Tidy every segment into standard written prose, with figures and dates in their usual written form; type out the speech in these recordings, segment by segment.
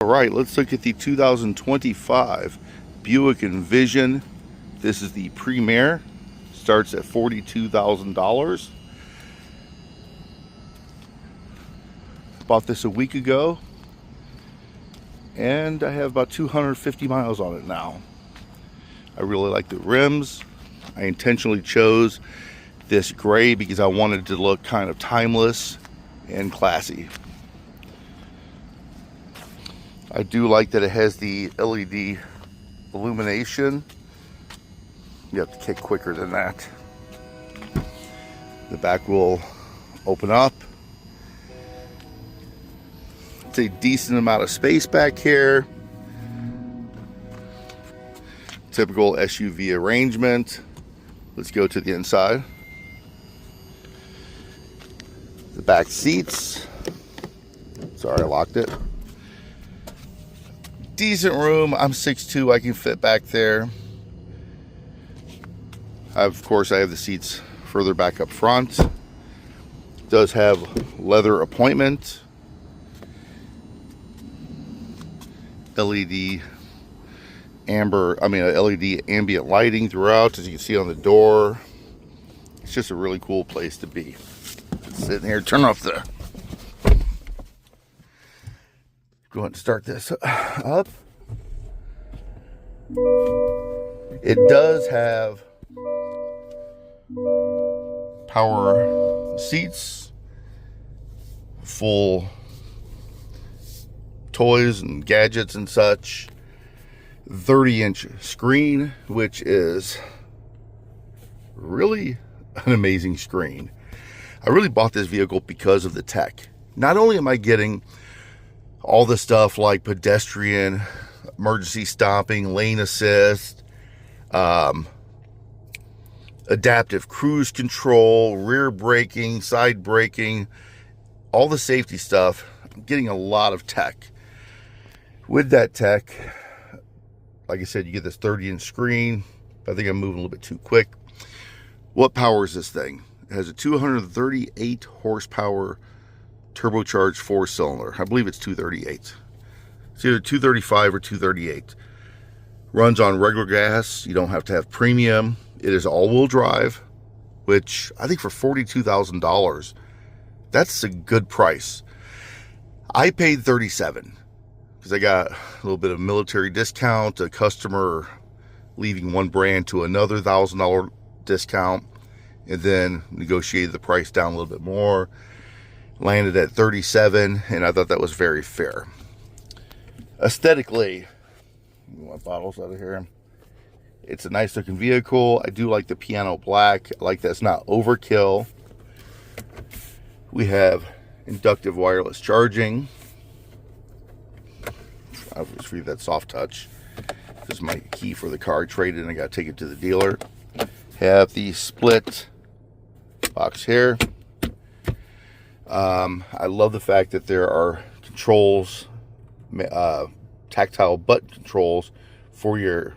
All right, let's look at the 2025 Buick Envision. This is the Premier. Starts at $42,000. Bought this a week ago, and I have about 250 miles on it now. I really like the rims. I intentionally chose this gray because I wanted to look kind of timeless and classy. I do like that it has the LED illumination. You have to kick quicker than that. The back will open up. It's a decent amount of space back here. Typical SUV arrangement. Let's go to the inside. The back seats. Sorry, I locked it. Decent room. I'm 6'2", I can fit back there. Of course, I have the seats further back up front. It does have leather appointment. LED LED ambient lighting throughout, as you can see on the door. It's just a really cool place to be. Sitting here, turn off the... Go ahead and start this up. It does have power seats, full toys and gadgets and such. 30-inch screen, which is really an amazing screen. I really bought this vehicle because of the tech. Not only am I getting all the stuff like pedestrian, emergency stopping, lane assist, adaptive cruise control, rear braking, side braking, all the safety stuff. I'm getting a lot of tech. With that tech, like I said, you get this 30-inch screen. I think I'm moving a little bit too quick. What powers this thing? It has a 238 horsepower turbocharged 4-cylinder. I believe it's 238. It's either 235 or 238. Runs on regular gas. You don't have to have premium. It is all-wheel drive, which I think for $42,000, that's a good price. I paid $37,000 because I got a little bit of military discount, a customer leaving one brand to another $1,000 discount, and then negotiated the price down a little bit more. Landed at $37,000, and I thought that was very fair. Aesthetically, my bottles out of here. It's a nice looking vehicle. I do like the piano black. I like that it's not overkill. We have inductive wireless charging. I'll just read that soft touch. This is my key for the car. I traded and I got to take it to the dealer. Have the split box here. I love the fact that there are controls, tactile button controls for your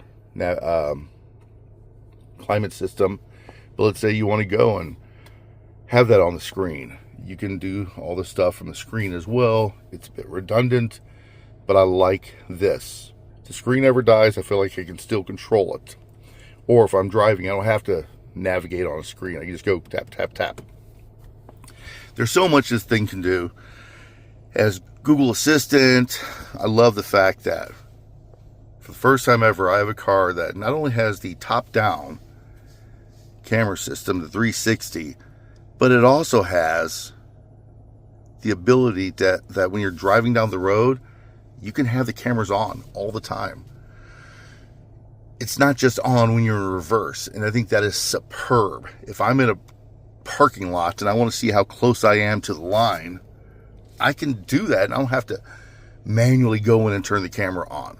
climate system. But let's say you want to go and have that on the screen. You can do all the stuff from the screen as well. It's a bit redundant, but I like this. If the screen ever dies, I feel like I can still control it. Or if I'm driving, I don't have to navigate on a screen. I can just go tap, tap, tap. There's so much this thing can do. As Google Assistant, I love the fact that for the first time ever, I have a car that not only has the top-down camera system, the 360, but it also has the ability that when you're driving down the road, you can have the cameras on all the time. It's not just on when you're in reverse, and I think that is superb. If I'm in a parking lot and I want to see how close I am to the line, I can do that, and I don't have to manually go in and turn the camera on.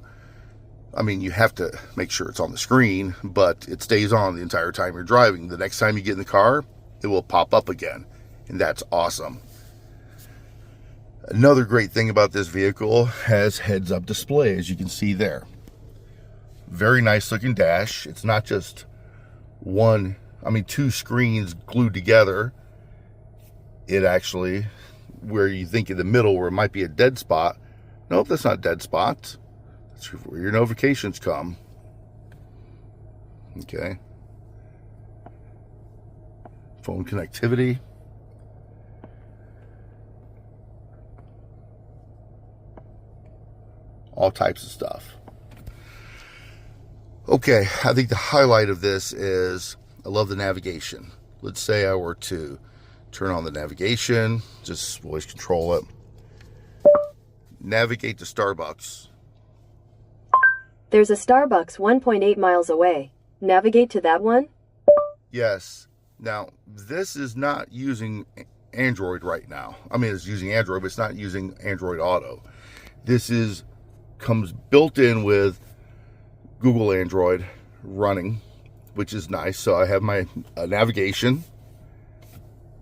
I mean, you have to make sure it's on the screen, but it stays on the entire time you're driving. The next time you get in the car, it will pop up again, and that's awesome. Another great thing about this vehicle has heads-up display, as you can see there. Very nice looking dash. It's not just two screens glued together. It actually, where you think in the middle where it might be a dead spot, Nope, that's not dead spots. That's where your notifications come. Okay. Phone connectivity. All types of stuff. Okay, I think the highlight of this is I love the navigation. Let's say I were to turn on the navigation, just voice control it. Navigate to Starbucks. There's a Starbucks 1.8 miles away. Navigate to that one? Yes. Now, this is not using Android right now. I mean, it's using Android, but it's not using Android Auto. This comes built in with Google Android running, which is nice. So I have my navigation,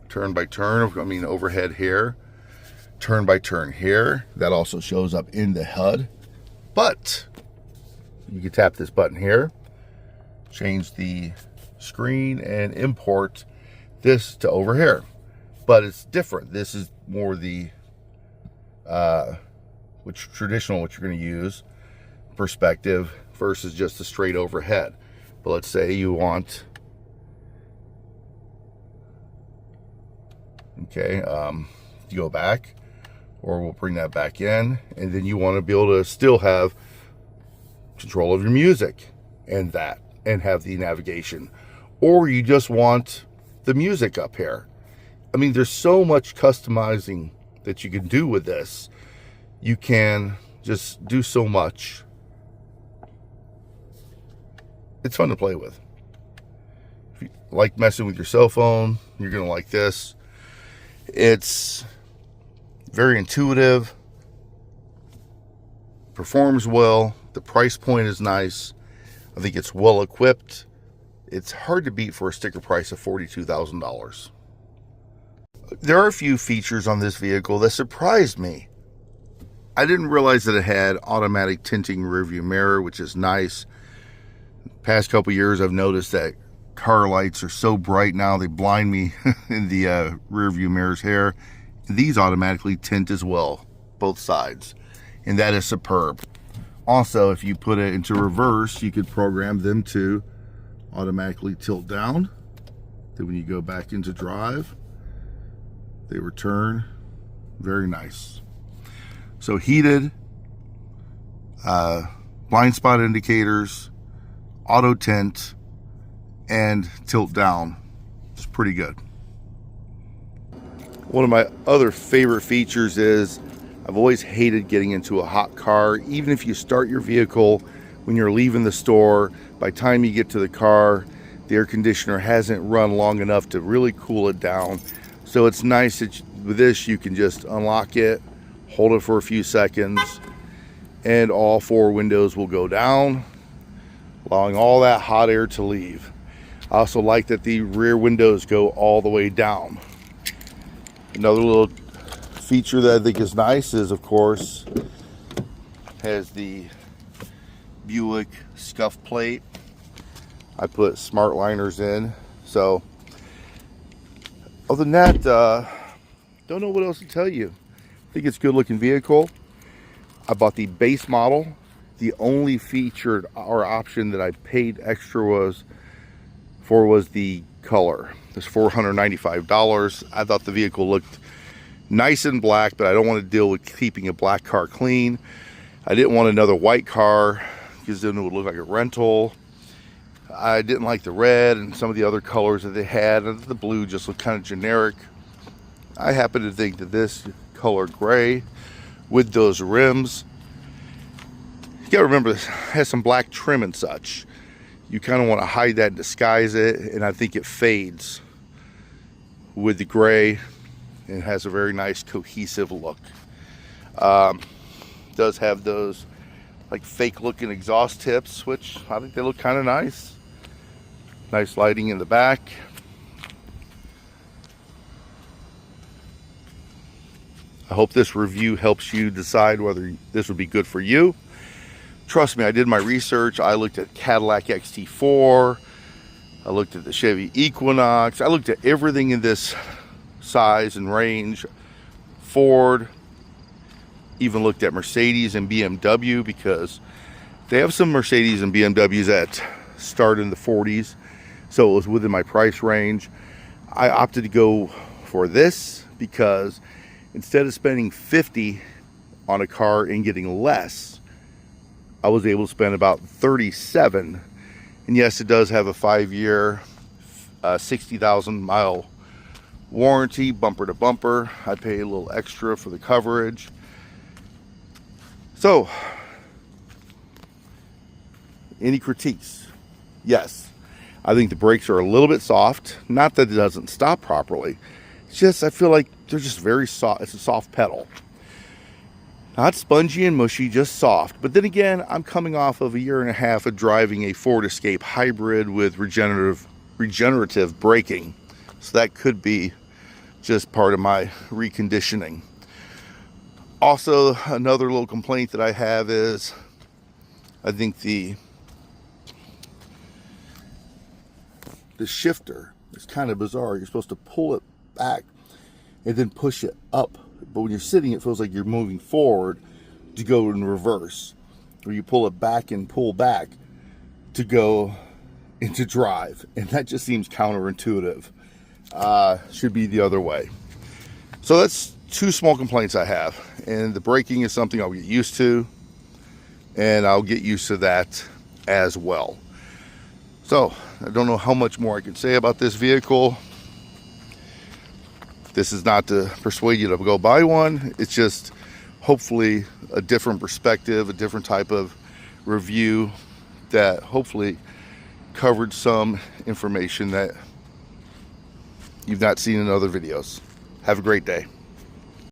turn by turn, I mean overhead here, turn by turn here. That also shows up in the HUD. But you can tap this button here, change the screen, and import this to over here. But it's different. This is more the traditional, what you're going to use, perspective versus just a straight overhead. But let's say you want, okay, you go back, or we'll bring that back in, and then you want to be able to still have control of your music and have the navigation, or you just want the music up here. I mean, there's so much customizing that you can do with this. You can just do so much. It's fun to play with. If you like messing with your cell phone, you're going to like this. It's very intuitive, performs well, the price point is nice. I think it's well equipped. It's hard to beat for a sticker price of $42,000. There are a few features on this vehicle that surprised me. I didn't realize that it had automatic tinting rearview mirror, which is nice. Past couple years, I've noticed that car lights are so bright now, they blind me in the rearview mirrors here. These automatically tint as well, both sides, and that is superb. Also, if you put it into reverse, you could program them to automatically tilt down. Then when you go back into drive, they return. Very nice. So heated, blind spot indicators, auto tint, and tilt down. It's pretty good. One of my other favorite features is I've always hated getting into a hot car. Even if you start your vehicle when you're leaving the store, by the time you get to the car, the air conditioner hasn't run long enough to really cool it down. So it's nice that with this you can just unlock it, hold it for a few seconds, and all four windows will go down, allowing all that hot air to leave. I also like that the rear windows go all the way down. Another little feature that I think is nice is, of course, has the Buick scuff plate. I put smart liners in. So other than that, don't know what else to tell you. I think it's a good looking vehicle. I bought the base model. The only featured or option that I paid extra was the color. It's $495. I thought the vehicle looked nice in black, but I don't want to deal with keeping a black car clean. I didn't want another white car because then it would look like a rental. I didn't like the red and some of the other colors that they had, and the blue just looked kind of generic. I happen to think that this color gray with those rims, you gotta remember this has some black trim and such. You kind of want to hide that and disguise it, and I think it fades with the gray and has a very nice cohesive look. Does have those like fake looking exhaust tips, which I think they look kind of nice. Nice lighting in the back. I hope this review helps you decide whether this would be good for you. Trust me, I did my research. I looked at Cadillac XT4. I looked at the Chevy Equinox. I looked at everything in this size and range. Ford. even looked at Mercedes and BMW, because they have some Mercedes and BMWs that start in the 40s, so it was within my price range. I opted to go for this because instead of spending $50 on a car and getting less, I was able to spend about $37. And yes, it does have a 5-year 60,000 mile warranty, bumper to bumper. I pay a little extra for the coverage. So, any critiques? Yes, I think the brakes are a little bit soft. Not that it doesn't stop properly. It's just, I feel like they're just very soft. It's a soft pedal. Not spongy and mushy, just soft. But then again, I'm coming off of a year and a half of driving a Ford Escape hybrid with regenerative braking. So that could be just part of my reconditioning. Also, another little complaint that I have is, I think the shifter is kind of bizarre. You're supposed to pull it back and then push it up. But when you're sitting, it feels like you're moving forward to go in reverse. Or you pull it back and pull back to go into drive. And that just seems counterintuitive. Should be the other way. So that's 2 small complaints I have. And the braking is something I'll get used to. And I'll get used to that as well. So, I don't know how much more I can say about this vehicle. This is not to persuade you to go buy one. It's just hopefully a different perspective, a different type of review that hopefully covered some information that you've not seen in other videos. Have a great day.